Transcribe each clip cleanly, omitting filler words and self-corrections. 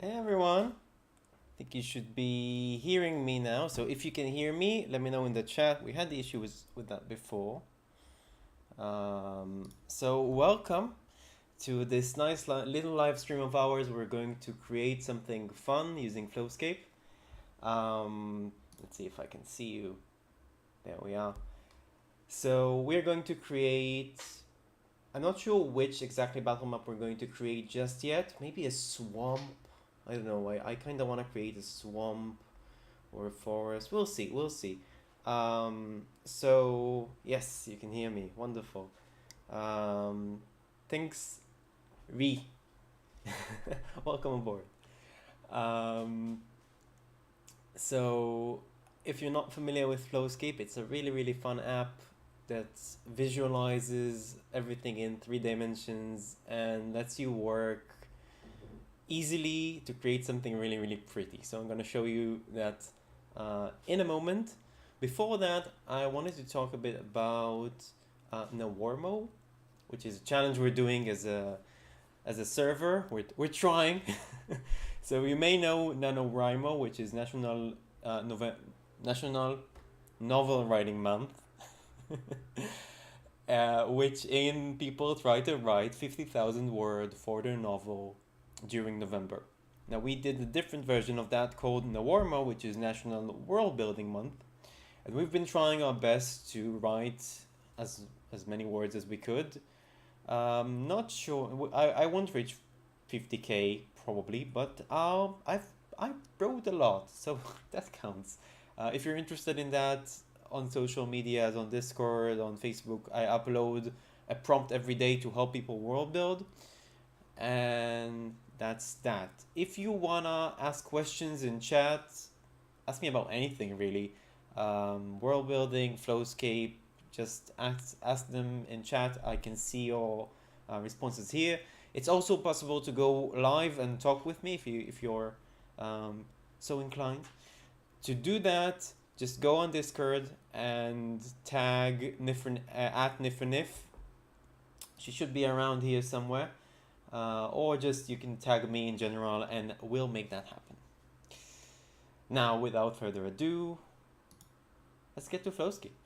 Hey everyone, I think you should be hearing me now. So if you can hear me, let me know in the chat. We had the issue with that before. So welcome to this nice little live stream of ours. We're going to create something fun using FlowScape. Let's see if I can see you. There we are. So we're going to create, I'm not sure which exactly battle map we're going to create just yet. Maybe a swamp. I don't know. I kind of want to create a swamp or a forest. We'll see. We'll see. So yes, you can hear me. Wonderful. Thanks, V. Welcome aboard. Um, so if you're not familiar with Flowscape, it's a really fun app that visualizes everything in 3 dimensions and lets you work easily to create something really pretty. So I'm going to show you that in a moment. Before that, I wanted to talk a bit about Nawarmo, which is a challenge we're doing as a server. We're trying. So you may know NaNoWriMo, which is National Novel Writing Month, which in people try to write 50,000 words for their novel during November. Now we did a different version of that called Nawarmo, which is National World Building Month, and we've been trying our best to write as many words as we could. Not sure. I won't reach 50k probably, but I wrote a lot, so that counts. If you're interested in that, on social media, on Discord, on Facebook, I upload a prompt every day to help people world build, and that's that. If you wanna ask questions in chat, ask me about anything really. World building, Flowscape, just ask them in chat. I can see your responses here. It's also possible to go live and talk with me if you're so inclined. To do that, just go on Discord and tag at Nifernif. She should be around here somewhere. Or just you can tag me in general and we'll make that happen. Now, without further ado, let's get to Flowscape.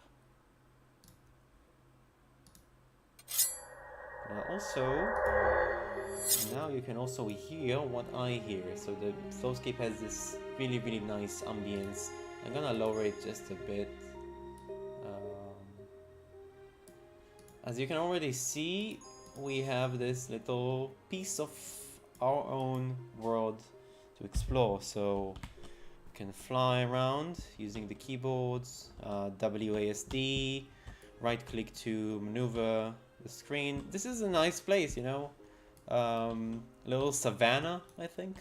Now you can also hear what I hear. So the Flowscape has this really nice ambience. I'm gonna lower it just a bit. As you can already see, we have this little piece of our own world to explore. So we can fly around using the keyboards, WASD, right click to maneuver the screen. This is a nice place, you know. A little savannah, I think.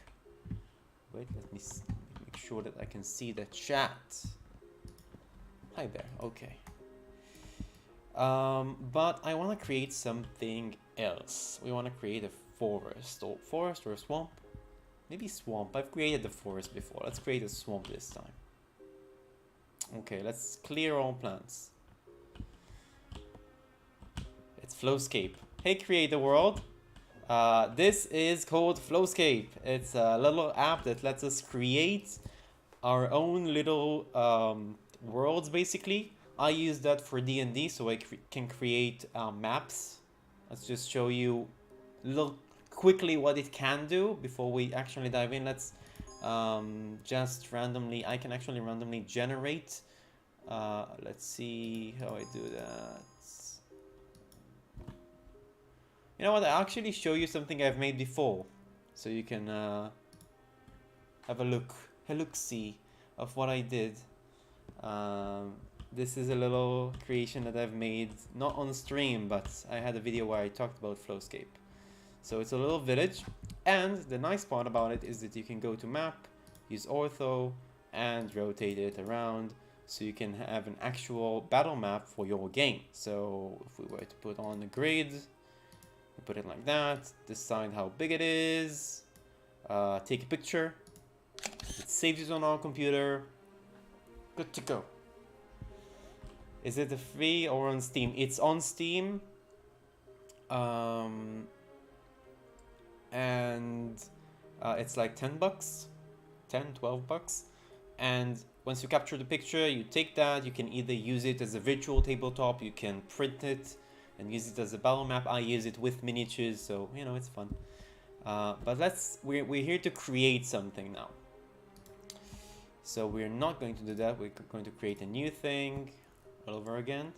Wait, let me make sure that I can see the chat. Hi there, okay. But I want to create something else. We want to create a forest or a swamp. Maybe swamp. I've created the forest before. Let's create a swamp this time. Okay, let's clear all plants. It's Flowscape. Hey, create the world. This is called Flowscape. It's a little app that lets us create our own little worlds, basically. I use that for D&D, so I can create maps. Let's just show you quickly what it can do before we actually dive in. Let's just randomly, I can actually randomly generate. Let's see how I do that. You know what, I'll actually show you something I've made before, so you can have a look-see of what I did. This is a little creation that I've made, not on stream, but I had a video where I talked about Flowscape. So it's a little village, and the nice part about it is that you can go to map, use ortho, and rotate it around, so you can have an actual battle map for your game. So if we were to put on a grid, we put it like that, decide how big it is, take a picture, it saves it on our computer, good to go. Is it a free or on Steam? It's on Steam. And It's like 10 bucks, 10, 12 bucks. And once you capture the picture, you take that, you can either use it as a virtual tabletop, you can print it and use it as a battle map. I use it with miniatures, so you know, it's fun. But we're here to create something now. So we're not going to do that, we're going to create a new thing all over again.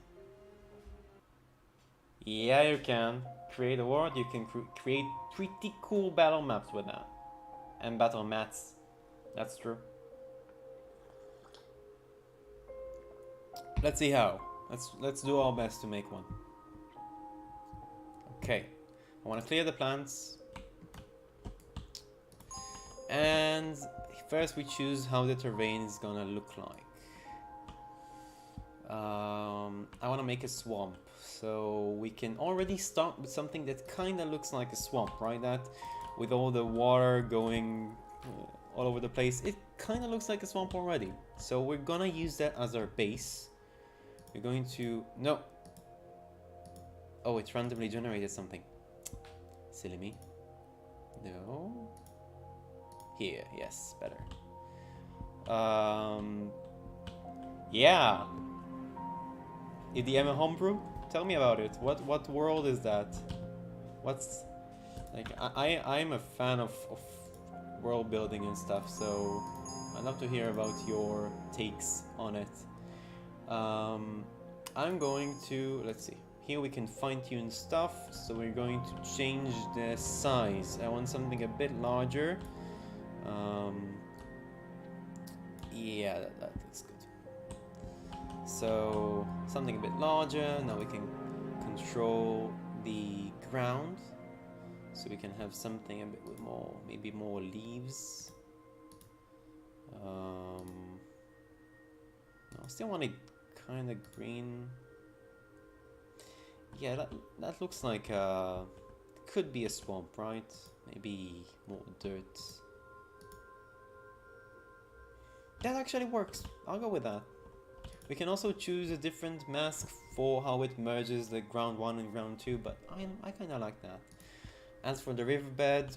Yeah, you can create a world, you can create pretty cool battle maps with that. And battle mats, that's true. Let's see how. Let's do our best to make one. Okay, I want to clear the plants. And first we choose how the terrain is gonna look like. I want to make a swamp, so we can already start with something that kind of looks like a swamp, right? That with all the water going all over the place, it kind of looks like a swamp already. So we're gonna use that as our base. We're going to... No! Oh, it randomly generated something. Silly me. No. Here, yes, better. Yeah. EDM a homebrew? Tell me about it. What world is that? What's like? I'm a fan of world building and stuff, so I'd love to hear about your takes on it. I'm going to, let's see. Here we can fine-tune stuff, so we're going to change the size. I want something a bit larger. Yeah, that looks good. So something a bit larger. Now we can control the ground, so we can have something a bit with more, maybe more leaves. No, I still want it kind of green. Yeah, that looks like could be a swamp, right? Maybe more dirt. That actually works. I'll go with that. We can also choose a different mask for how it merges the ground 1 and ground 2, but I kind of like that. As for the riverbed,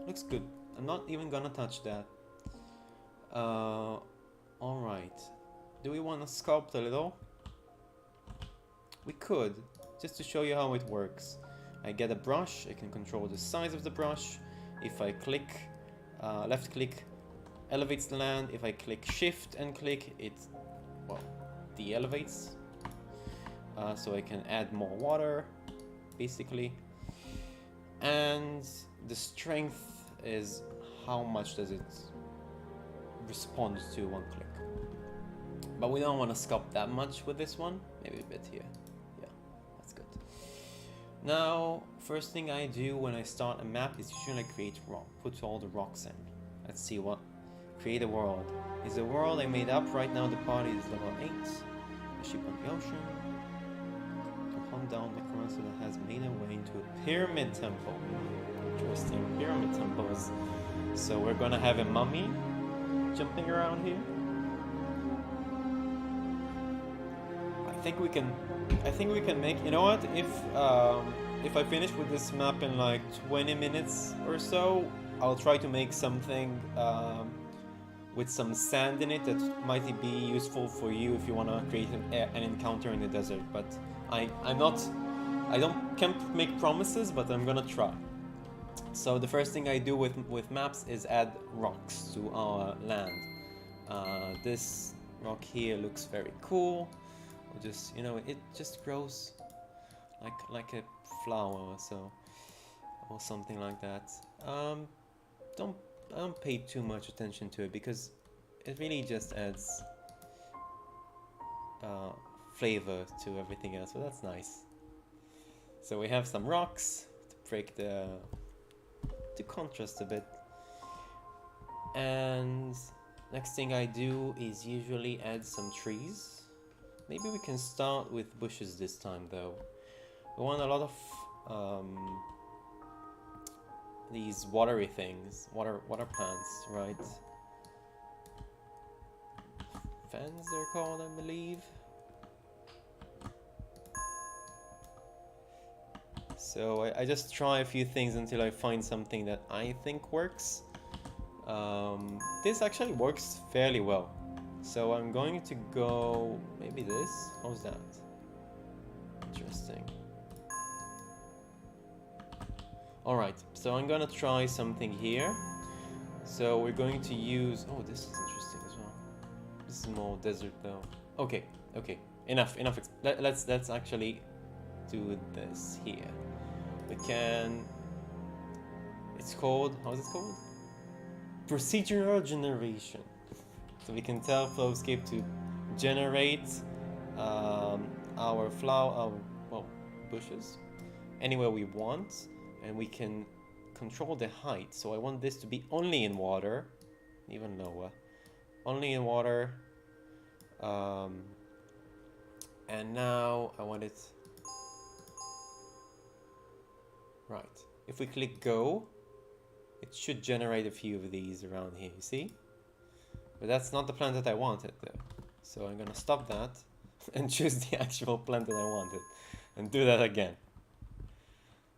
looks good. I'm not even gonna touch that. Alright. Do we want to sculpt a little? We could, just to show you how it works. I get a brush, I can control the size of the brush. If I click, left click, elevates the land. If I click shift and click, it, well, de-elevates. So I can add more water, basically. And the strength is how much does it respond to one click. But we don't want to sculpt that much with this one. Maybe a bit here. Yeah, that's good. Now, first thing I do when I start a map is usually create rock. Put all the rocks in. Let's see what. Create a world. Is the world I made up right now? The party is level 8. A ship on the ocean. To hunt down necromancer that has made their way into a pyramid temple. Interesting, pyramid temples. So we're gonna have a mummy jumping around here. I think we can make, you know what, if I finish with this map in like 20 minutes or so, I'll try to make something with some sand in it that might be useful for you if you want to create an encounter in the desert. But can't make promises, but I'm gonna try. So the first thing I do with maps is add rocks to our land. This rock here looks very cool. Just, you know, it just grows like a flower, so, or something like that. I don't pay too much attention to it because it really just adds flavor to everything else. So that's nice. So we have some rocks to break to contrast a bit. And next thing I do is usually add some trees. Maybe we can start with bushes this time though. We want a lot of these watery things, water plants, right? Fens they're called, I believe. So I just try a few things until I find something that I think works. This actually works fairly well. So I'm going to go maybe this. How's that? Interesting. Alright, so I'm gonna try something here. So we're going to use... Oh, this is interesting as well. This is more desert though. Okay, okay. Enough. Let's actually do this here. We can... It's called... How is it called? Procedural generation. So we can tell FlowScape to generate our bushes anywhere we want, and we can control the height. So I want this to be only in water, even lower, only in water. And now I want it right. If we click go, it should generate a few of these around here, you see? But that's not the plant that I wanted though. So I'm gonna stop that and choose the actual plant that I wanted and do that again.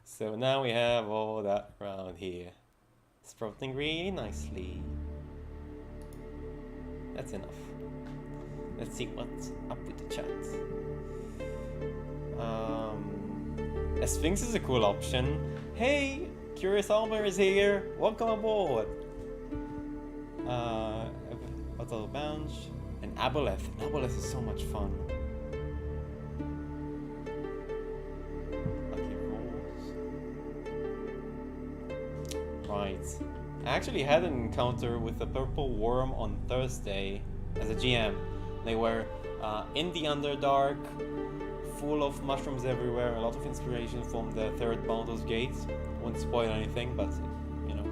So now we have all that around here, sprouting really nicely. That's enough. Let's see what's up with the chat. A Sphinx is a cool option. Hey, Curious Almer is here. Welcome aboard. Bottle Bench and Aboleth. Aboleth is so much fun. Lucky rolls. Right. I actually had an encounter with a purple worm on Thursday as a GM. They were in the Underdark, full of mushrooms everywhere, a lot of inspiration from the third Baldur's Gate. Won't spoil anything, but you know.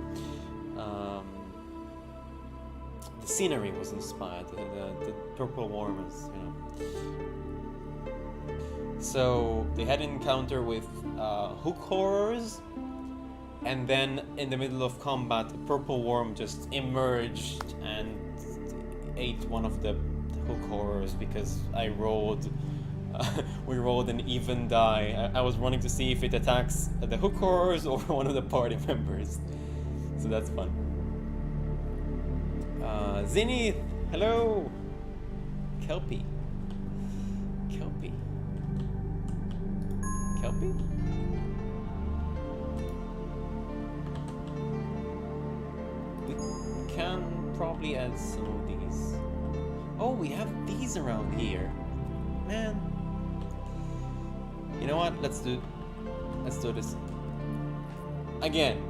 The scenery was inspired, the purple wormers, you know. So they had an encounter with hook horrors, and then in the middle of combat, a purple worm just emerged and ate one of the hook horrors because I rolled. We rolled an even die. I was running to see if it attacks the hook horrors or one of the party members. So that's fun. Zenith, hello. Kelpie. We can probably add some of these. Oh, we have these around here. Man. You know what? Let's do this again.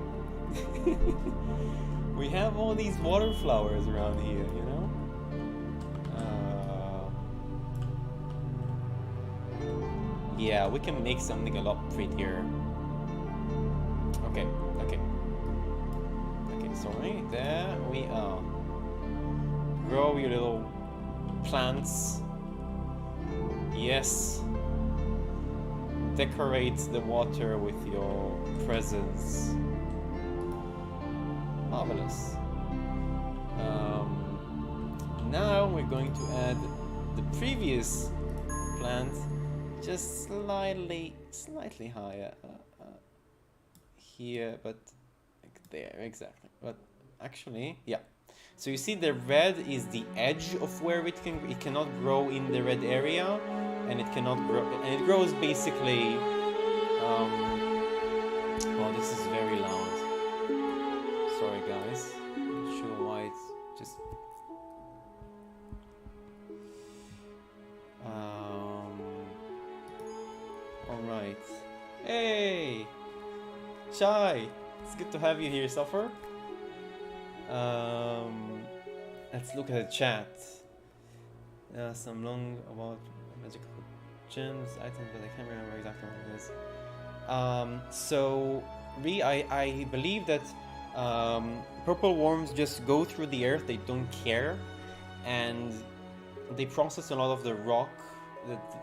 We have all these water flowers around here, you know? Yeah, we can make something a lot prettier. Okay, sorry. There we are. Grow your little plants. Yes. Decorate the water with your presence. Marvelous. Now we're going to add the previous plant just slightly higher here, but like there, exactly. But actually, yeah. So you see the red is the edge of where it cannot grow in the red area, and it cannot grow, and it grows basically. Oh, this is very loud. Sorry, guys. Not sure why it's just. All right. Hey, Chai. It's good to have you here, Suffer. Let's look at the chat. Some long about magical gems, items, but I can't remember exactly what it is. So, I believe that purple worms just go through the earth, they don't care, and they process a lot of the rock that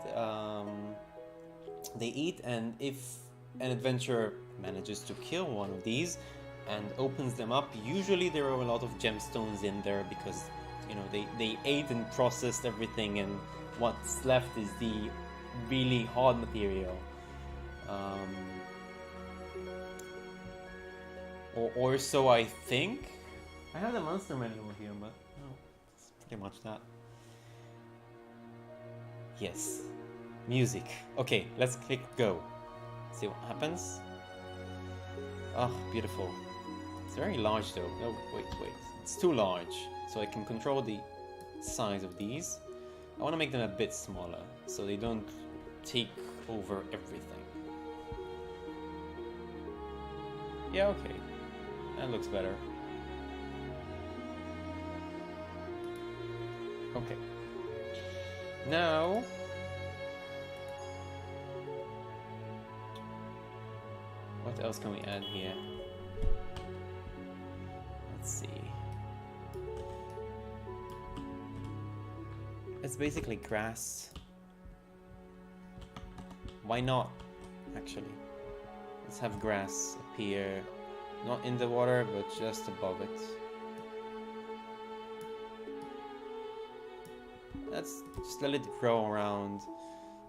they eat, and if an adventurer manages to kill one of these and opens them up, usually there are a lot of gemstones in there because, you know, they ate and processed everything, and what's left is the really hard material. Or so I think. I have the monster manual here, but no, it's pretty much that. Yes. Music. Okay, let's click go. See what happens. Oh, beautiful. It's very large though. No, wait. It's too large. So I can control the size of these. I want to make them a bit smaller so they don't take over everything. Yeah, okay. That looks better. Okay. Now... what else can we add here? Let's see. It's basically grass. Why not, actually? Let's have grass appear, not in the water, but just above it. Let's just let it grow around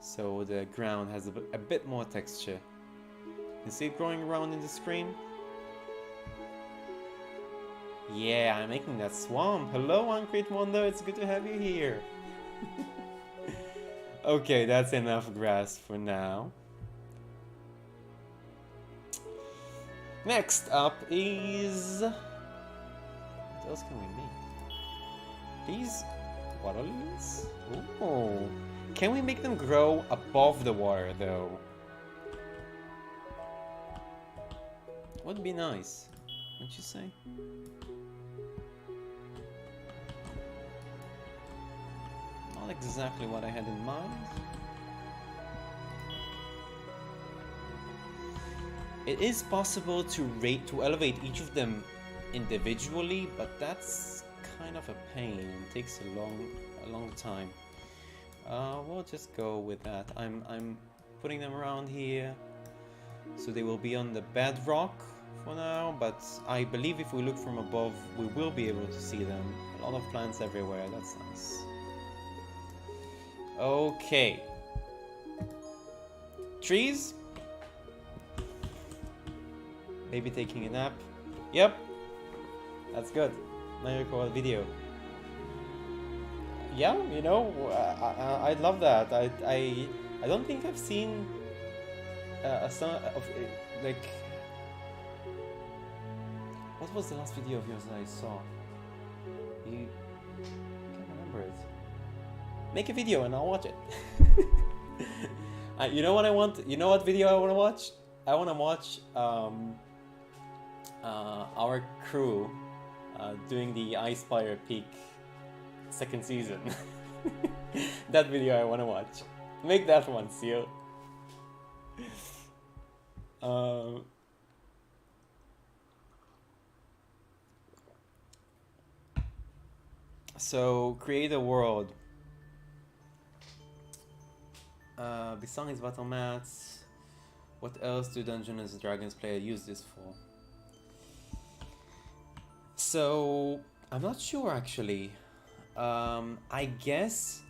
so the ground has a bit more texture. You see it growing around in the screen? Yeah, I'm making that swamp. Hello, Uncreate Wonder, it's good to have you here. Okay, that's enough grass for now. Next up is... what else can we make? These water lilies? Ooh. Can we make them grow above the water though? Would be nice, wouldn't you say? Not exactly what I had in mind. It is possible to elevate each of them individually, but that's kind of a pain. It takes a long time. We'll just go with that. I'm putting them around here, so they will be on the bedrock for now. But I believe if we look from above, we will be able to see them. A lot of plants everywhere. That's nice. Okay. Trees. Baby taking a nap. Yep. That's good. Now record a video. Yeah, you know, I love that. I don't think I've seen a son of like. What was the last video of yours that I saw? I can't remember it. Make a video and I'll watch it. You know what I want? You know what video I want to watch? I want to watch our crew doing the Ice Spire Peak second season. That video I want to watch. Make that one, Seal. So create a world. Besides battle mats, what else do Dungeons and Dragons players use this for? So I'm not sure actually. I guess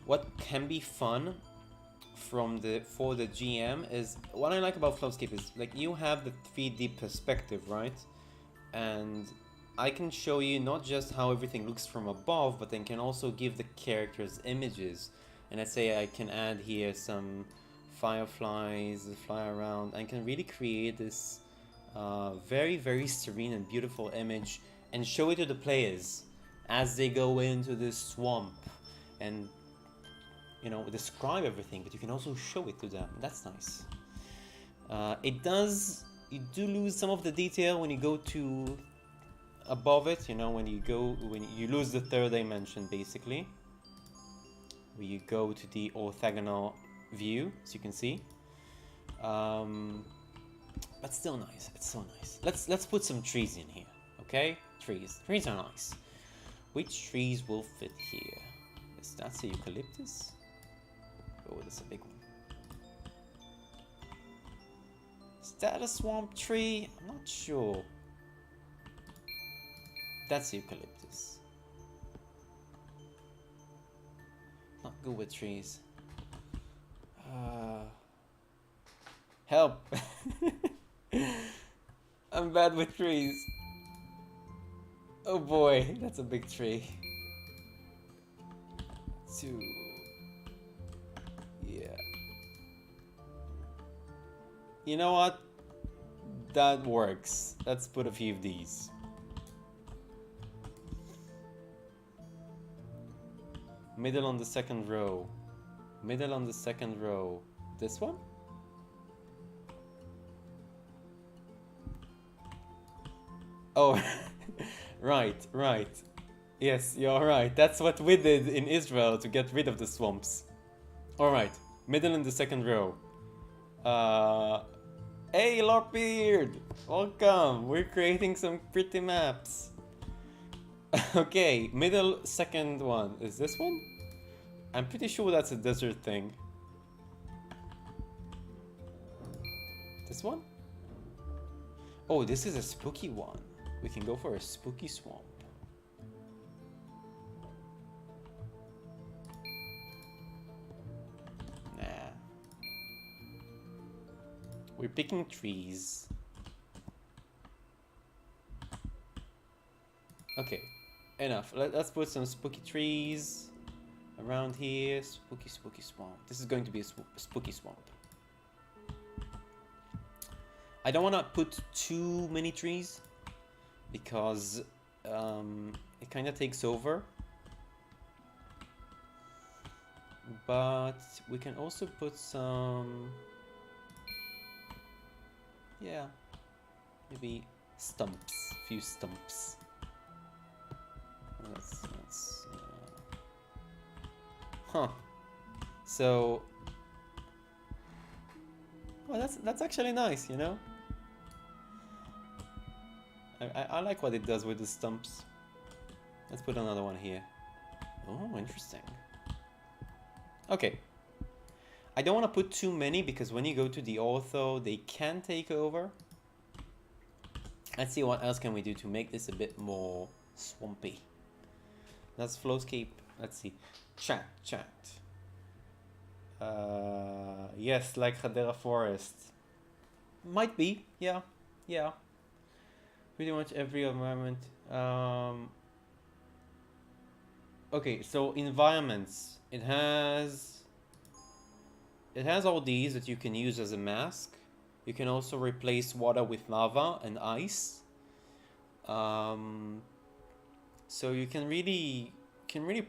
what can be fun for the GM is what I like about FlowScape is like you have the 3D perspective, right? And I can show you not just how everything looks from above, but then can also give the characters images. And let's say I can add here some fireflies that fly around. I can really create this very, very serene and beautiful image and show it to the players as they go into this swamp and, you know, describe everything, but you can also show it to them. That's nice. You do lose some of the detail when you go to above it, you know, when you lose the third dimension basically. Where you go to the orthogonal view, as you can see. But still nice. It's so nice. Let's put some trees in here, okay? Trees are nice. Which trees will fit here? Is that a eucalyptus? Oh, that's a big one. Is that a swamp tree? I'm not sure. That's eucalyptus. Not good with trees. Help! I'm bad with trees. Oh boy, that's a big tree. 2. Yeah. You know what? That works. Let's put a few of these. Middle on the second row. Middle on the second row. This one? Oh, right. Yes, you're right. That's what we did in Israel to get rid of the swamps. Alright, middle in the second row. Hey Lockbeard! Welcome! We're creating some pretty maps. Okay, middle second one. Is this one? I'm pretty sure that's a desert thing. This one? Oh, this is a spooky one. We can go for a spooky swamp. Nah. We're picking trees. Okay, enough. Let's put some spooky trees around here. Spooky swamp. This is going to be a spooky swamp. I don't want to put too many trees because it kind of takes over. But we can also put some, yeah, maybe stumps, a few stumps. Huh. So, well, that's actually nice, you know. I like what it does with the stumps. Let's put another one here. Oh, interesting. Okay. I don't want to put too many because when you go to the ortho, they can take over. Let's see what else can we do to make this a bit more swampy. That's FlowScape. Let's see. Chat. Yes, like Hadera Forest. Might be, yeah. Pretty much every environment. Okay, so environments. It has all these that you can use as a mask. You can also replace water with lava and ice. So you can really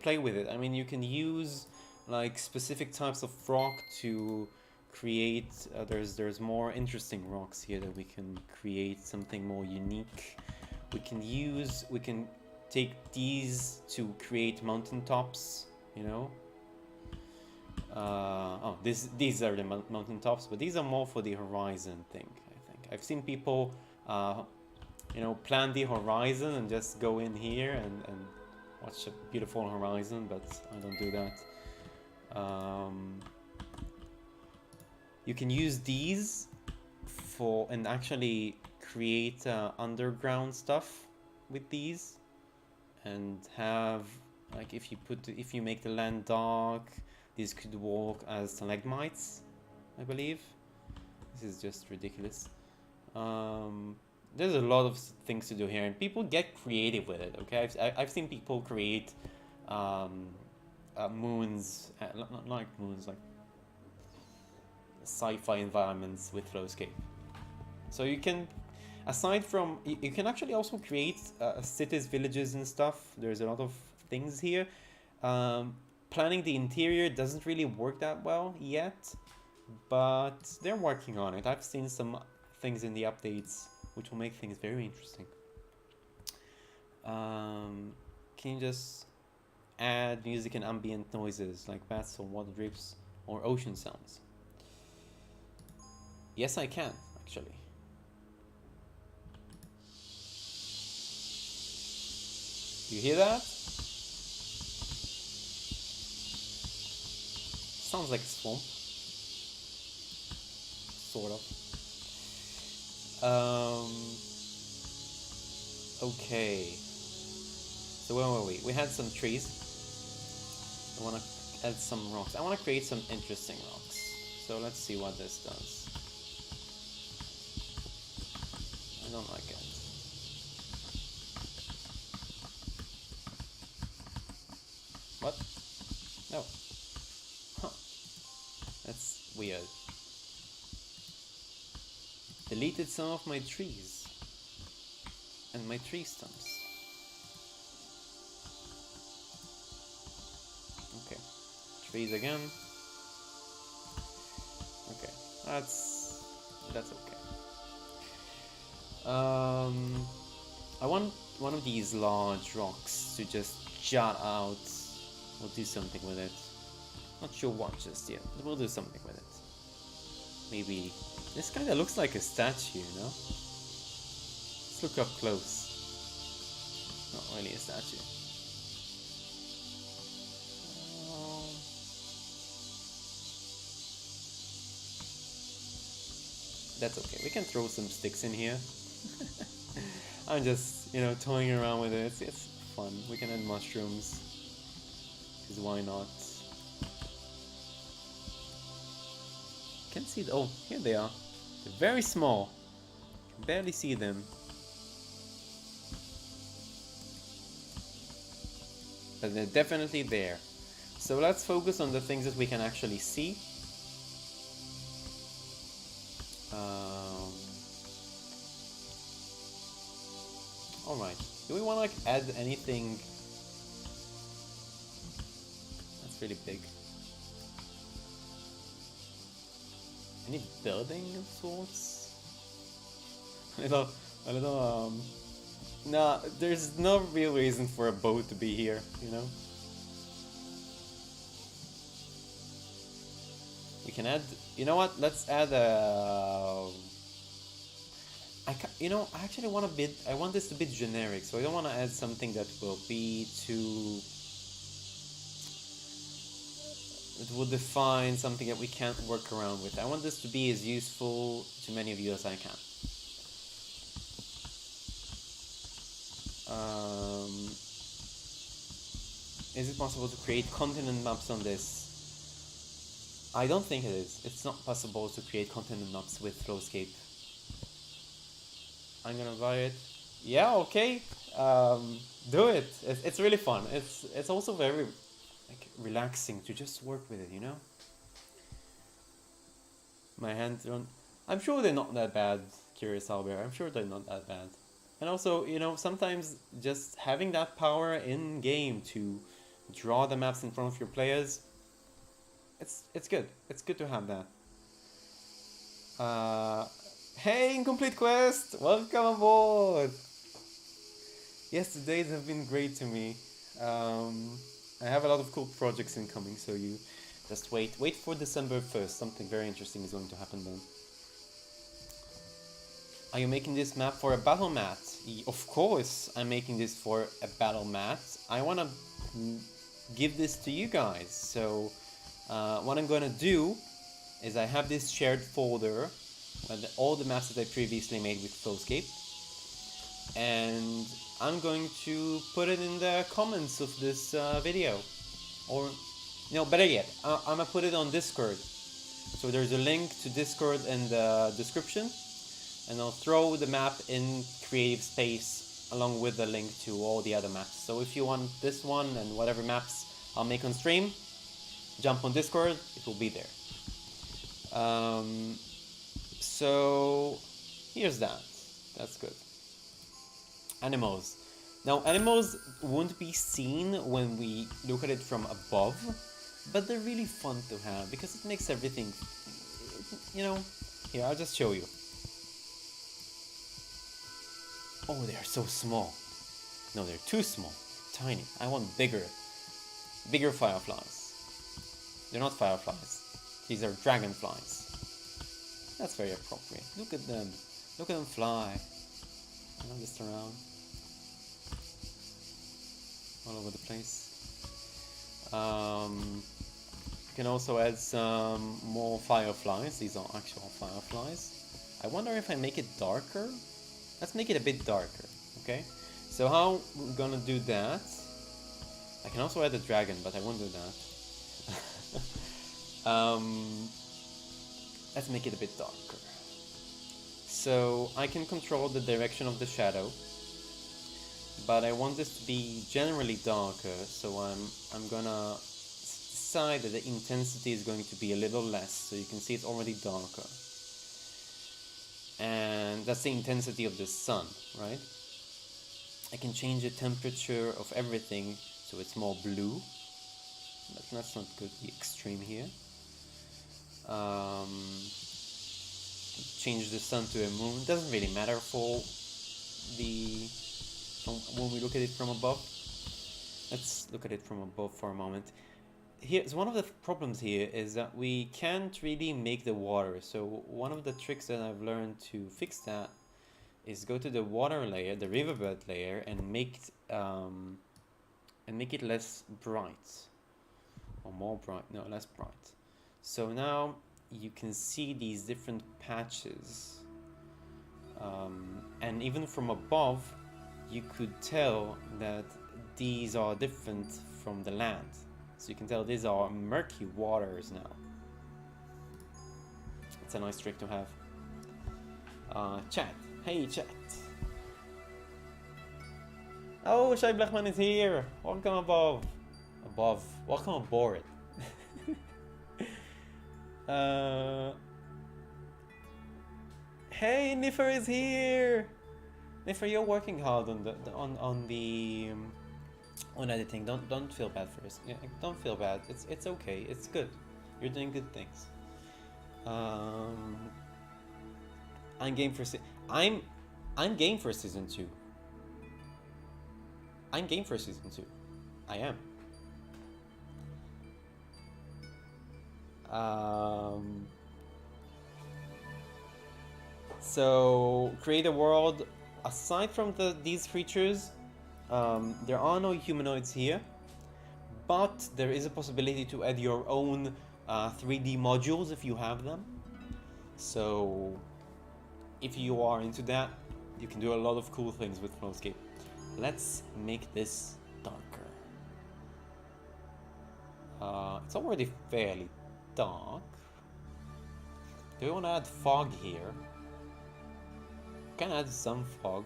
play with it. I mean, you can use like specific types of rock to create. There's more interesting rocks here that we can create something more unique. We can take these to create mountaintops. You know. These are the mountaintops, but these are more for the horizon thing. I think I've seen people, plan the horizon and just go in here and watch a beautiful horizon, but I don't do that. You can use these and actually create underground stuff with these, and have like if you make the land dark, these could work as stalagmites, I believe. This is just ridiculous. There's a lot of things to do here, and people get creative with it. Okay, I've seen people create moons, not like moons, like sci-fi environments with FlowScape. So you can, aside from, you can actually also create cities, villages, and stuff. There's a lot of things here. Planning the interior doesn't really work that well yet, but they're working on it. I've seen some things in the updates which will make things very interesting. Can you just add music and ambient noises like bats or water drips or ocean sounds? Yes, I can, actually. You hear that? Sounds like a swamp. Sort of. Okay. So where were we? We had some trees. I want to add some rocks. I want to create some interesting rocks. So let's see what this does. I don't like it. What? No. Huh. That's weird. Deleted some of my trees. And my tree stumps. Okay. Trees again. Okay. That's okay. I want one of these large rocks to just jut out. We'll do something with it. Not sure what just yet, but we'll do something with it. Maybe this kind of looks like a statue, you know? Let's look up close. Not really a statue. That's okay. We can throw some sticks in here. I'm just, you know, toying around with it. It's fun. We can add mushrooms. Because why not? Can't see. Oh, here they are. They're very small. Can barely see them. But they're definitely there. So let's focus on the things that we can actually see. Alright, do we want to like add anything? That's really big. Any building of sorts? a little, nah, there's no real reason for a boat to be here, you know? We can add, you know what, let's add a... you know, I actually want I want this to be generic, so I don't want to add something that will be too... It will define something that we can't work around with. I want this to be as useful to many of you as I can. Is it possible to create continent maps on this? I don't think it is. It's not possible to create continent maps with FlowScape. I'm gonna buy it. Yeah, okay. Do it. It's really fun. It's also very like relaxing to just work with it, you know? My hands don't... I'm sure they're not that bad, Curious Albert. I'm sure they're not that bad. And also, you know, sometimes just having that power in game to draw the maps in front of your players, it's good. It's good to have that. Hey, Incomplete Quest! Welcome aboard! Yes, the days have been great to me. I have a lot of cool projects incoming, so you just wait for December 1st. Something very interesting is going to happen then. Are you making this map for a battle mat? Of course I'm making this for a battle mat. I want to give this to you guys. So what I'm going to do is I have this shared folder with all the maps that I previously made with FlowScape. And I'm going to put it in the comments of this video. Or, no, better yet, I'm going to put it on Discord. So there's a link to Discord in the description. And I'll throw the map in creative space along with the link to all the other maps. So if you want this one and whatever maps I'll make on stream, jump on Discord, it will be there. So here's that. That's good. Animals. Now animals won't be seen when we look at it from above, but they're really fun to have because it makes everything, you know. Here, I'll just show you. Oh, they're so small. No, they're too small. Tiny. I want bigger fireflies. They're not fireflies. These are dragonflies. That's very appropriate. Look at them. Look at them fly. You know, just around. All over the place. You can also add some more fireflies. These are actual fireflies. I wonder if I make it darker. Let's make it a bit darker, okay? So how we're gonna do that? I can also add a dragon, but I won't do that. Let's make it a bit darker. So I can control the direction of the shadow but I want this to be generally darker, so I'm gonna decide that the intensity is going to be a little less, so you can see it's already darker. And that's the intensity of the sun, right? I can change the temperature of everything so it's more blue, but that's not good, the extreme here. Change the sun to a moon. It doesn't really matter for when we look at it from above. Let's look at it from above for a moment. Here's one of the problems here is that we can't really make the water. So one of the tricks that I've learned to fix that is go to the water layer, the riverbed layer, and make it less bright, or more bright. No, less bright. So now you can see these different patches, and even from above, you could tell that these are different from the land. So you can tell these are murky waters now. It's a nice trick to have. Chat. Hey, chat. Oh, Shai Blechman is here. Welcome above. Welcome aboard. Hey, Niffer is here. Niffer, you're working hard on editing. Don't feel bad for us. Yeah, don't feel bad. It's okay. It's good. You're doing good things. I'm game for I'm game for season 2. I'm game for season 2. I am. So create a world aside from these creatures. There are no humanoids here, but there is a possibility to add your own 3D modules if you have them. So if you are into that, you can do a lot of cool things with FlowScape. Let's make this darker. It's already fairly dark. Do we want to add fog here? Can add some fog.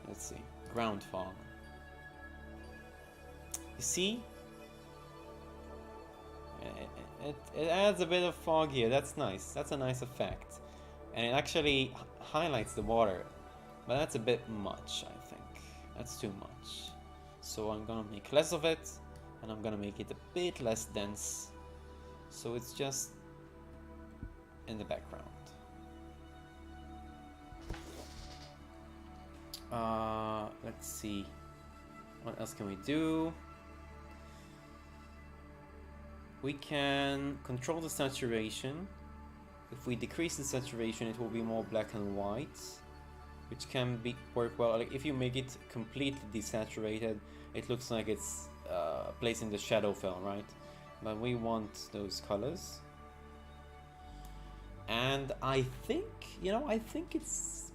Let's see, ground fog. You see? It adds a bit of fog here. That's nice. That's a nice effect. And it actually highlights the water. But that's a bit much, I think. That's too much. So I'm gonna make less of it. And I'm gonna make it a bit less dense. So it's just in the background. Let's see. What else can we do? We can control the saturation. If we decrease the saturation, it will be more black and white, which can work well. Like if you make it completely desaturated, it looks like it's placing the shadow fill, right? But we want those colors. And I think, I think it's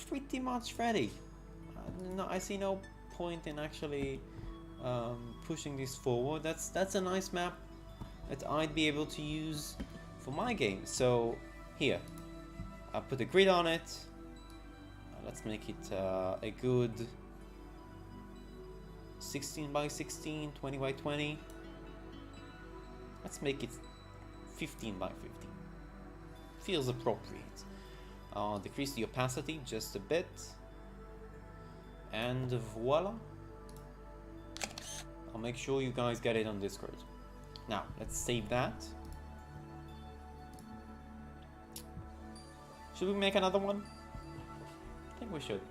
pretty much ready. I see no point in actually pushing this forward. That's a nice map that I'd be able to use for my game. So here, I'll put a grid on it. Let's make it a good 16 by 16, 20 by 20. Let's make it 15 by 15. Feels appropriate. I'll decrease the opacity just a bit. And voila. I'll make sure you guys get it on Discord. Now, let's save that. Should we make another one? I think we should.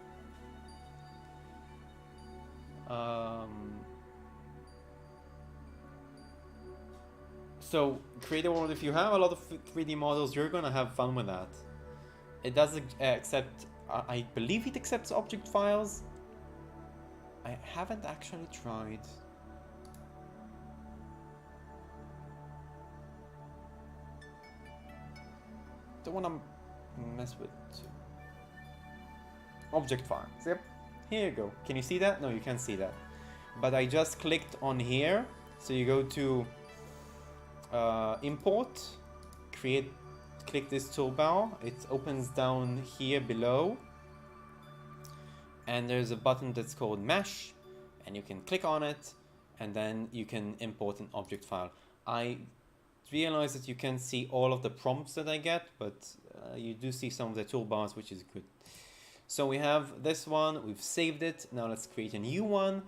So, create a world. If you have a lot of 3D models, you're gonna have fun with that. It does accept, I believe it accepts object files. I haven't actually tried. Don't want to mess with object files. Yep, here you go. Can you see that? No, you can't see that. But I just clicked on here. So you go to import, create click this toolbar, it opens down here below. And there's a button that's called Mesh, and you can click on it, and then you can import an object file. I realize that you can't see all of the prompts that I get, but you do see some of the toolbars, which is good. So we have this one, we've saved it. Now let's create a new one.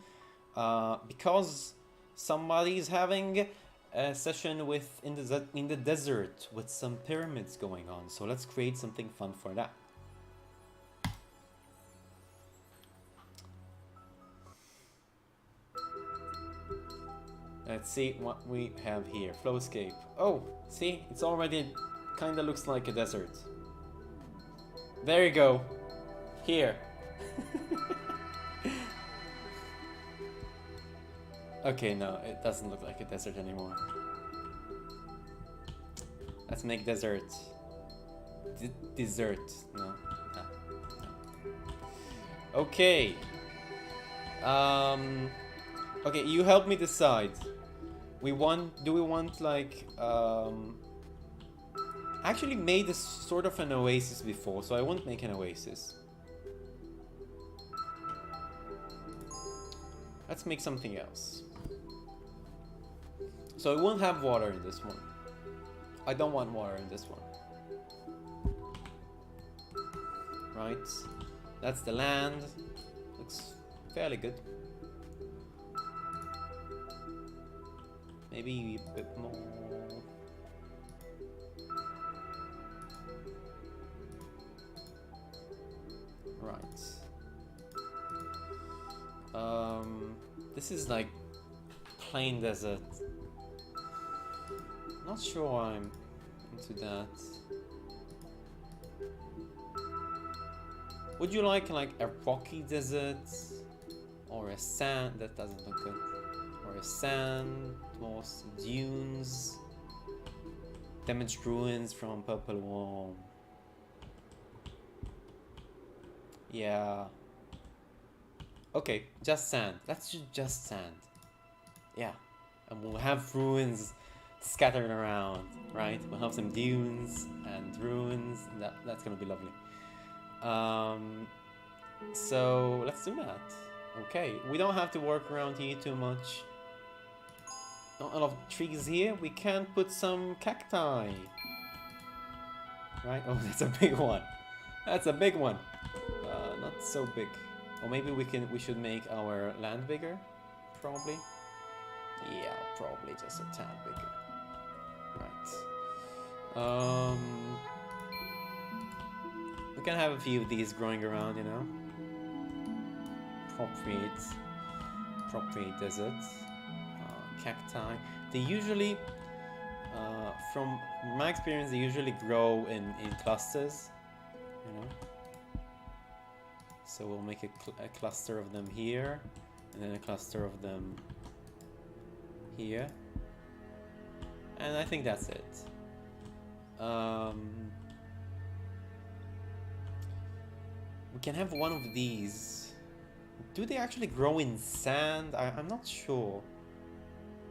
Because somebody is having a session with in the desert with some pyramids going on. So let's create something fun for that. Let's see what we have here. FlowScape. Oh, see, it's already kind of looks like a desert. There you go. Here. Okay, no, it doesn't look like a desert anymore. Let's make desert. Dessert. No. Okay. Okay, you help me decide. Do we want like I actually made this sort of an oasis before, so I won't make an oasis. Let's make something else. So I won't have water in this one. I don't want water in this one. Right. That's the land. Looks fairly good. Maybe a bit more. Right. This is like plain desert. Not sure I'm into that. Would you like a rocky desert or a sand? That doesn't look good. Or a sand, more dunes, damaged ruins from Purple Worm. Yeah. Okay, just sand. Let's do just sand. Yeah. And we'll have ruins scattered around, right? We'll have some dunes and ruins. That's gonna be lovely. So let's do that. Okay, we don't have to work around here too much. Not a lot of trees here. We can put some cacti. Right? Oh, that's a big one. That's a big one. Not so big. Or maybe we should make our land bigger. Probably. Yeah, probably just a tad bigger. Right. We can have a few of these growing around, you know. Appropriate deserts. Cacti. They usually, from my experience, they usually grow in clusters, you know. So we'll make a cluster of them here, and then a cluster of them here, and I think that's it. We can have one of these. Do they actually grow in sand? I'm not sure.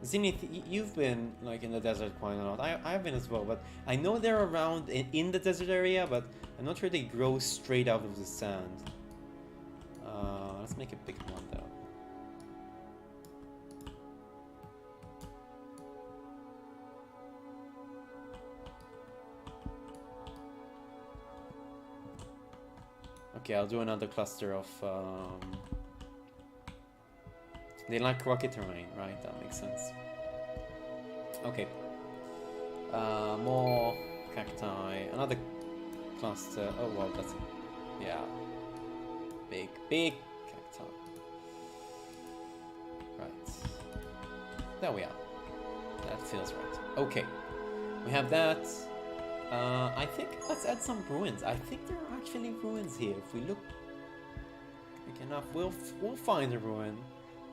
Zenith, you've been like in the desert quite a lot. I've been as well, but I know they're around in the desert area, but I'm not sure they grow straight out of the sand. Let's make a big one though. Okay, I'll do another cluster of they like rocky terrain, right? That makes sense. Okay. More cacti. Another cluster. Oh wow, that's yeah. Big cacti. Right. There we are. That feels right. Okay. We have that. I think let's add some ruins. I think there are actually ruins here. If we look quick enough, we'll find a ruin.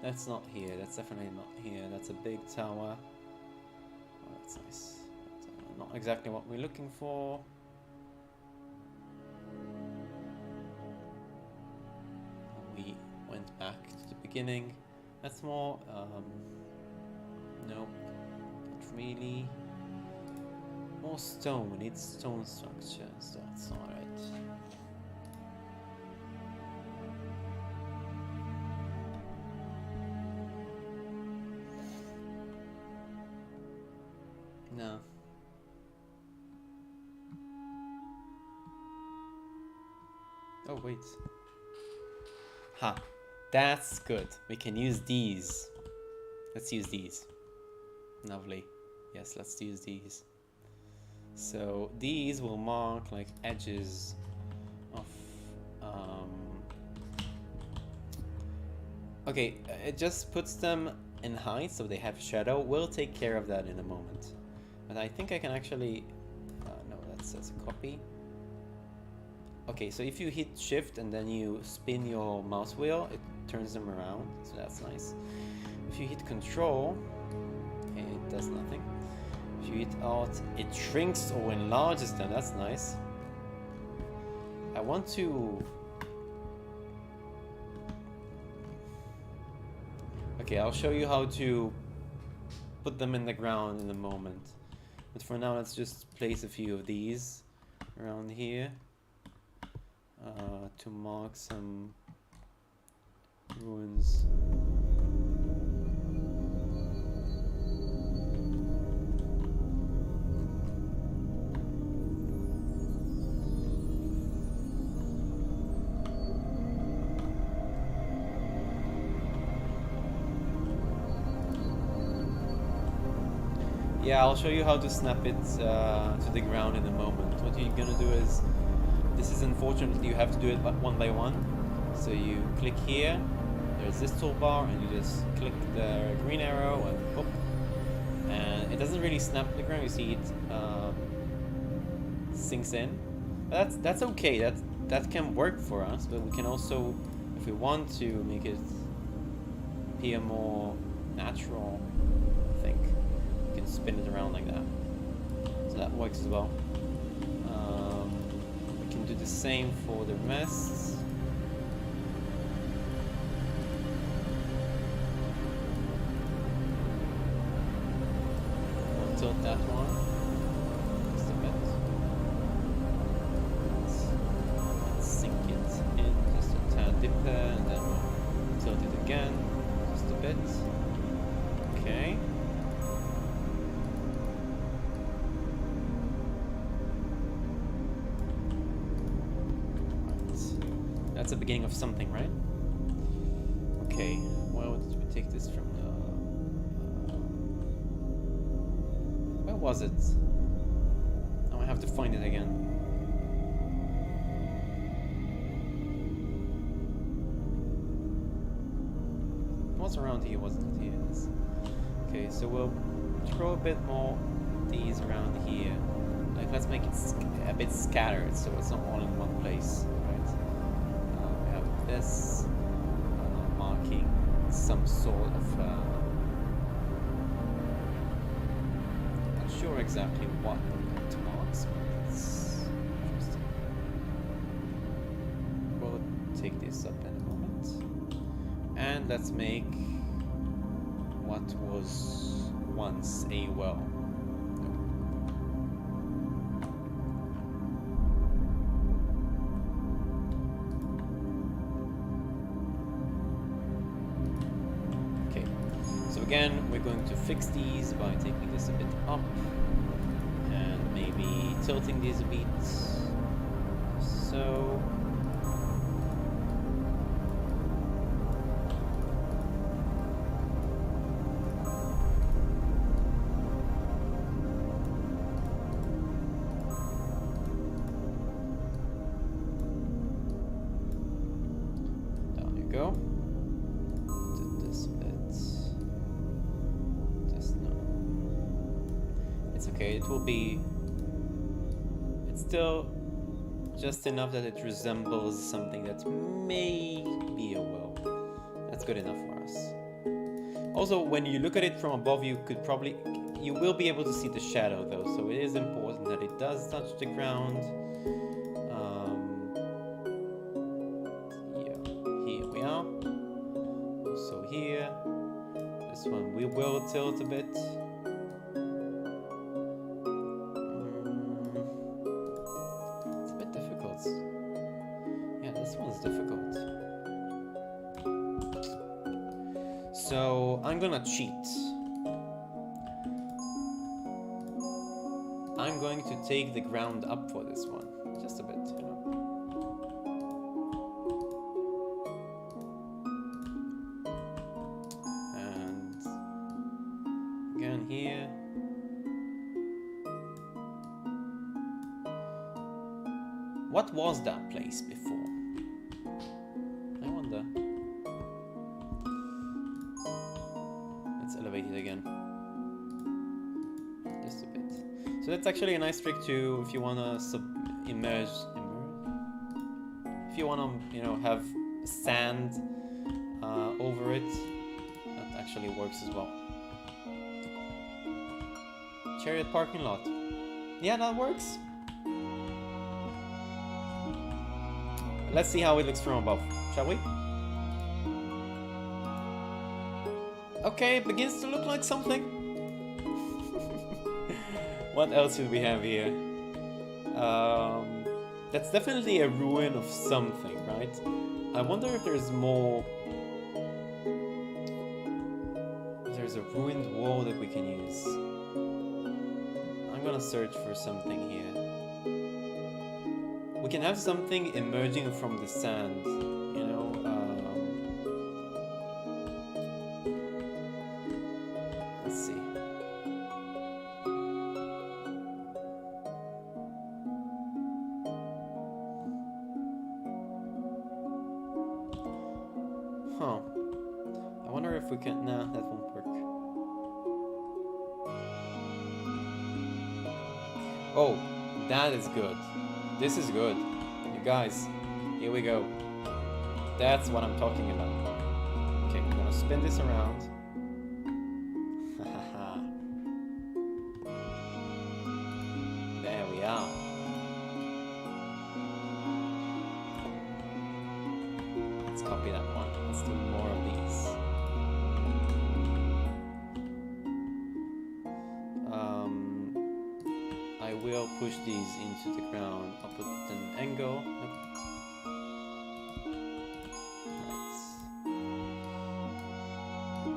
That's not here. That's definitely not here. That's a big tower. Oh, that's nice. But, not exactly what we're looking for. We went back to the beginning. That's more. Nope. Not really. more stone. We need stone structure, so that's alright. No. Oh, wait. Ha. That's good. We can use these. Let's use these. Lovely. Yes, let's use these. So these will mark like edges of okay, it just puts them in height so they have shadow. We'll take care of that in a moment. But I think I can actually no, that's a copy. Okay, so if you hit shift and then you spin your mouse wheel, it turns them around, so that's nice. If you hit control, it does nothing. If you hit alt, it shrinks or enlarges them, that's nice. I want to... Okay, I'll show you how to put them in the ground in a moment. But for now, let's just place a few of these around here. To mark some ruins. Yeah, I'll show you how to snap it to the ground in a moment. What you're gonna do is, this is unfortunately you have to do it one by one. So you click here, there's this toolbar, and you just click the green arrow and pop. And it doesn't really snap to the ground, you see it sinks in. But that's okay, that can work for us, but we can also, if we want to, make it appear more natural, I think. We can spin it around like that. So that works as well. We can do the same for the rest. We'll tilt that one just a bit. Let's sink it in just a tad dip there, and then we'll tilt it again just a bit. Okay. That's the beginning of something, right? Okay, well, did we take this from the... where was it? Now I have to find it again. It was around here, wasn't it? Here it is. Okay, so we'll throw a bit more these around here. Like, let's make it a bit scattered so it's not all in one place. This marking some sort of not sure exactly what it marks, but it's interesting. We'll take this up in a moment, and let's make what was once a well. Again, we're going to fix these by taking this a bit up and maybe tilting these a bit. So down you go. Okay, it will be... it's still just enough that it resembles something that may be a well. That's good enough for us. Also, when you look at it from above, you will be able to see the shadow though, so it is important that it does touch the ground. Yeah, here we are. Also here. This one we will tilt a bit. difficult. So I'm gonna cheat. I'm going to take the ground up for this one. Just a bit, you know. And again here. What was that place before? I wonder. Let's elevate it again. Just a bit. So that's actually a nice trick too if you wanna immerse. If you wanna, you know, have sand over it, that actually works as well. Chariot parking lot. Yeah, that works. Let's see how it looks from above, shall we? Okay, it begins to look like something. What else should we have here? That's definitely a ruin of something, right? I wonder if there's more... If there's a ruined wall that we can use. I'm gonna search for something here. We can have something emerging from the sand, you know. Let's see. Huh. I wonder if we can... Nah, that won't work. Oh, that is good. This is good. You guys, here we go. That's what I'm talking about. Okay, I'm gonna spin this around. There we are. Let's copy that one. Let's do more of these. I will push these into the ground. I'll put an angle. Nope. Right.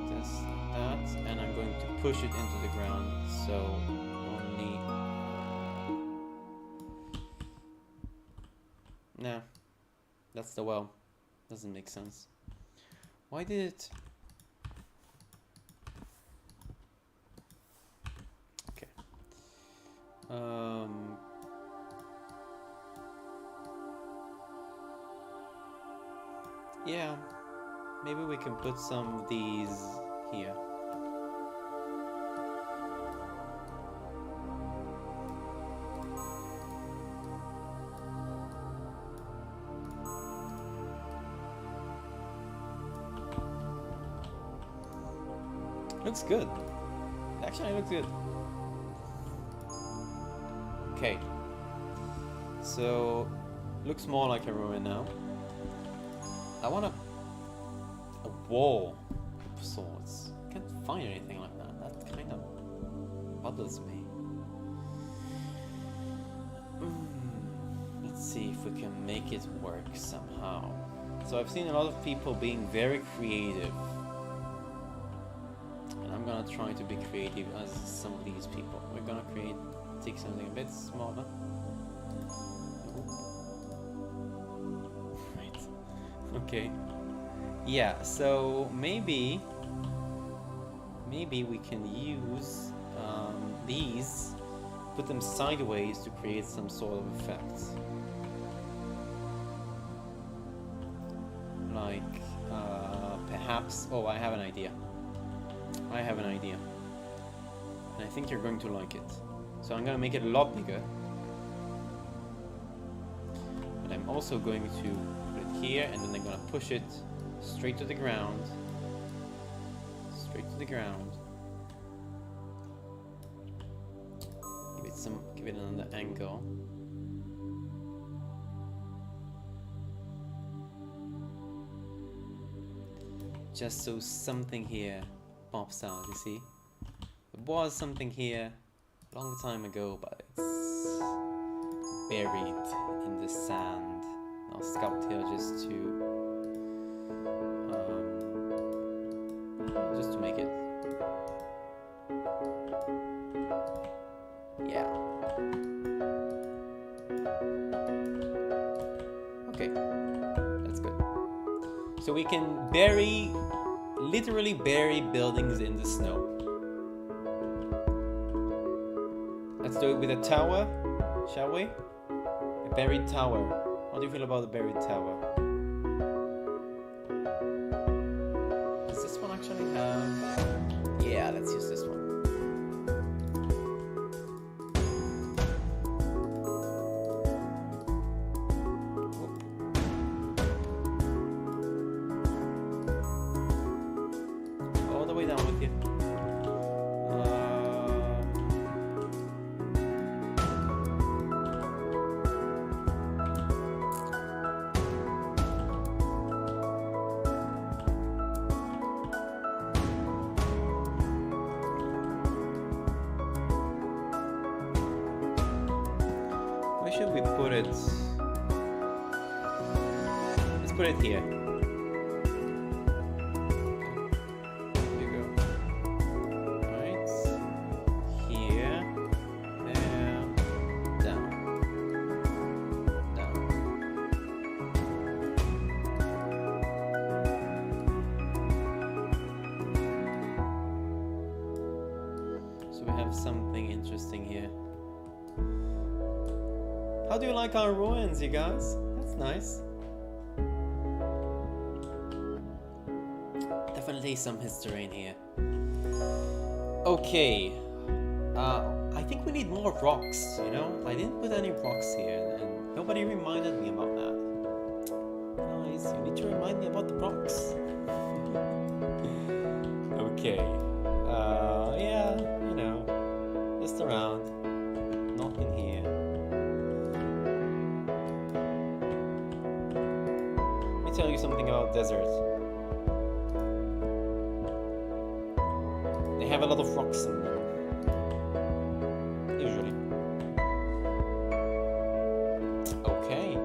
This, that, and I'm going to push it into the ground. So only. Nah, that's the well. Doesn't make sense. Why did it? Yeah, maybe we can put some of these here. Looks good. It actually looks good. Okay, so looks more like a ruin now. I want a wall of sorts. Can't find anything like that. That kind of bothers me. Let's see if we can make it work somehow. So I've seen a lot of people being very creative. And I'm gonna try to be creative as some of these people. We're gonna take something a bit smaller. Right. Okay. Yeah, so maybe we can use these, put them sideways to create some sort of effect. Like, perhaps... Oh, I have an idea. And I think you're going to like it. So I'm gonna make it a lot bigger. But I'm also going to put it here, and then I'm gonna push it straight to the ground. Straight to the ground. Give it another angle. Just so something here pops out, you see? There was something here a long time ago, but it's buried in the sand I'll scout here just to make it. Yeah. Okay, that's good. So we can literally bury buildings in the snow. Let's do it with a tower, shall we? A buried tower. How do you feel about the buried tower? Does this one actually have... Yeah, let's use this one. All the way down with you. Where should we put it? Let's put it here. There you go. Right. Here. There. Down. Down. So we have something interesting here. How do you like our ruins, you guys? That's nice. Definitely some history in here. Okay. I think we need more rocks, you know? I didn't put any rocks here, and nobody reminded me about that. Guys, you need to remind me about the rocks. Okay. Yeah, you know, just around. Not in here. Tell you something about deserts. They have a lot of rocks in them. Usually. Okay.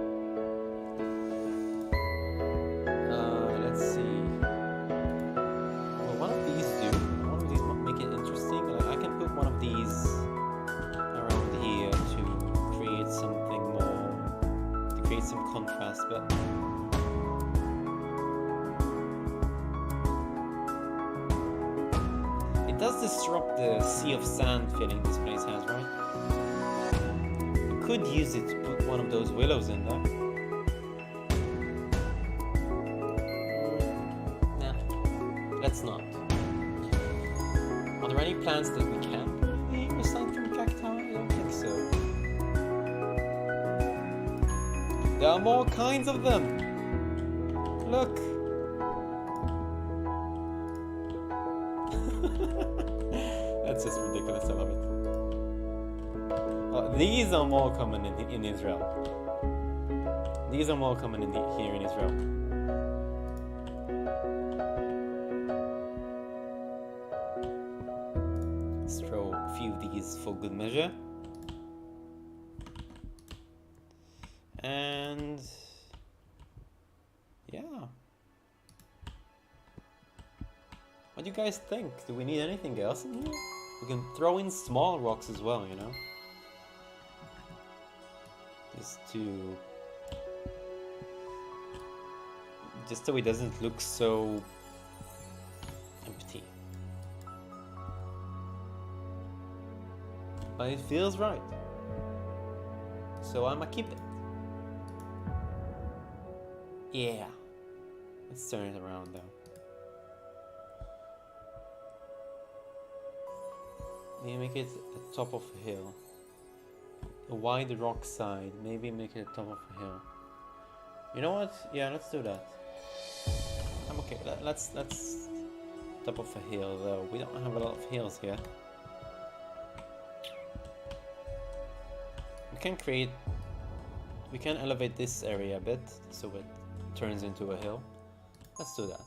Let's see. Well, one of these might make it interesting. Like, I can put one of these around here to create something more, to create some contrast, but it does disrupt the sea of sand feeling this place has, right? You could use it to put one of those willows in there. Nah, let's not. Are there any plants that we can put in here aside from cacti? I don't think so. There are more kinds of them! Look! That's just ridiculous, I love it. These are more common in Israel. These are more common here in Israel. Let's throw a few of these for good measure. And yeah. What do you guys think? Do we need anything else in here? We can throw in small rocks as well, you know? Just so it doesn't look so empty. But it feels right. So I'ma keep it. Yeah. Let's turn it around though. Maybe make it at top of a hill. A wide rock side. Maybe make it at top of a hill. You know what? Yeah, let's do that. I'm okay. Let's top of a hill though. We don't have a lot of hills here. We can elevate this area a bit so it turns into a hill. Let's do that.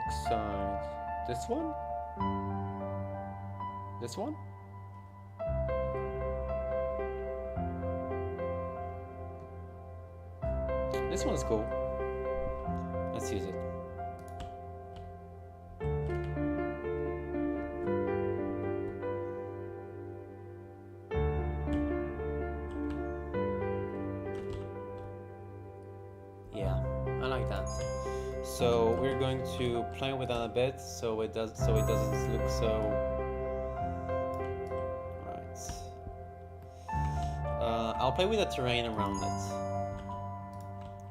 oxide. This one? This one? This one's cool. Let's use it. Yeah, I like that. So we're going to play with that a bit, so it doesn't look so. Right. I'll play with the terrain around it.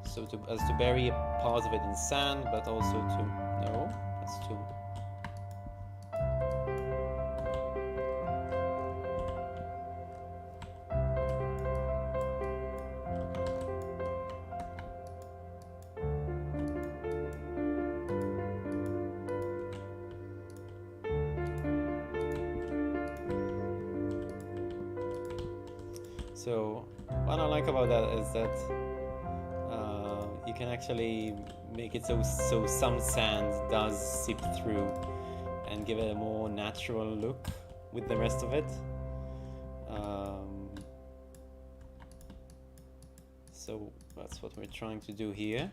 So to bury a part of it in sand, but also to that's too. So what I like about that is that you can actually make it so some sand does seep through and give it a more natural look with the rest of it. So that's what we're trying to do here.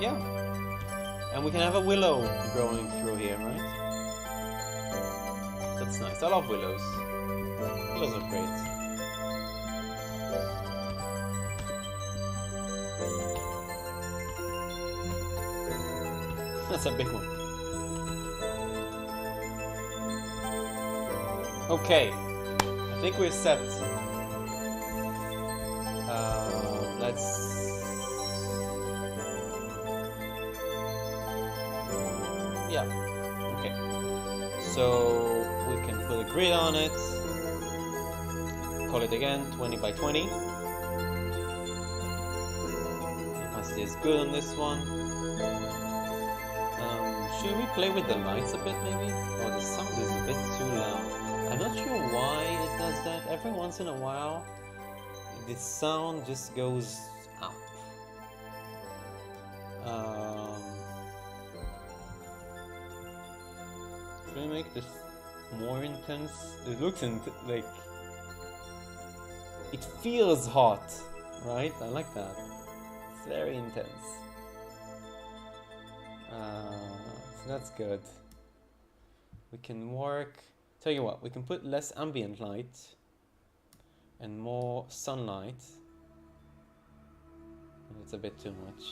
Yeah, and we can have a willow growing through here, right? That's nice. I love willows. Willows are great. That's a big one. Okay, I think we're set. Let's. Yeah, okay. So we can put a grid on it. Call it again 20 by 20. Opacity is good on this one. Should we play with the lights a bit maybe? Oh, the sound is a bit too loud. I'm not sure why it does that. Every once in a while, the sound just goes up. Should I make this more intense? It looks like it feels hot, right? I like that. It's very intense. So that's good. We can work. Tell you what, we can put less ambient light and more sunlight. It's a bit too much.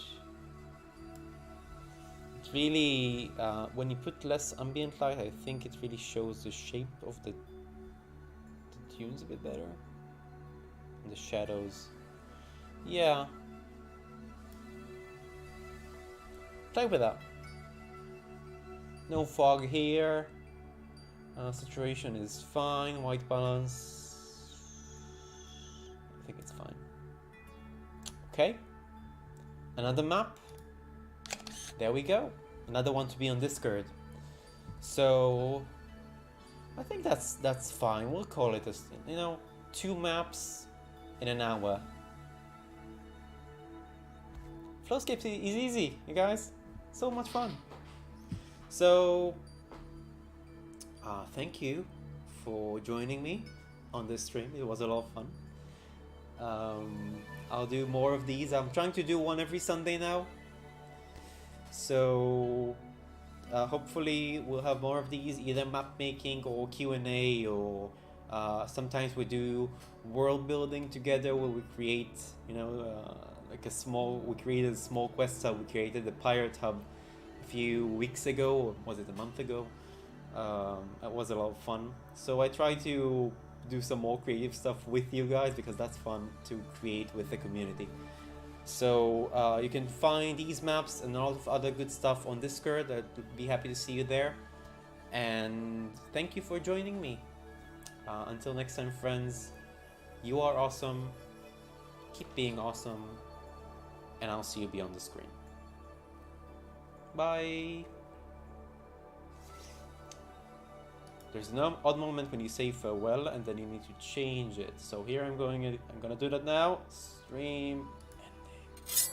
It's really, when you put less ambient light, I think it really shows the shape of the dunes a bit better. And the shadows. Yeah. Play with that. No fog here. Saturation is fine. White balance. I think it's fine. Okay. Another map. There we go. Another one to be on Discord. So I think that's fine. We'll call it as 2 maps in an hour. FlowScape is easy, you guys. So much fun. So thank you for joining me on this stream. It was a lot of fun. I'll do more of these. I'm trying to do one every Sunday now. So hopefully we'll have more of these, either map making or Q&A, or sometimes we do world building together where we create, we created a small quest hub. We created the pirate hub a few weeks ago, or was it a month ago? It was a lot of fun. So I try to do some more creative stuff with you guys because that's fun to create with the community. So you can find these maps and a lot of other good stuff on Discord. I'd be happy to see you there. And thank you for joining me. Until next time, friends, you are awesome. Keep being awesome. and I'll see you beyond the screen. Bye. There's an odd moment when you say farewell and then you need to change it. So here I'm gonna do that now. Stream ending.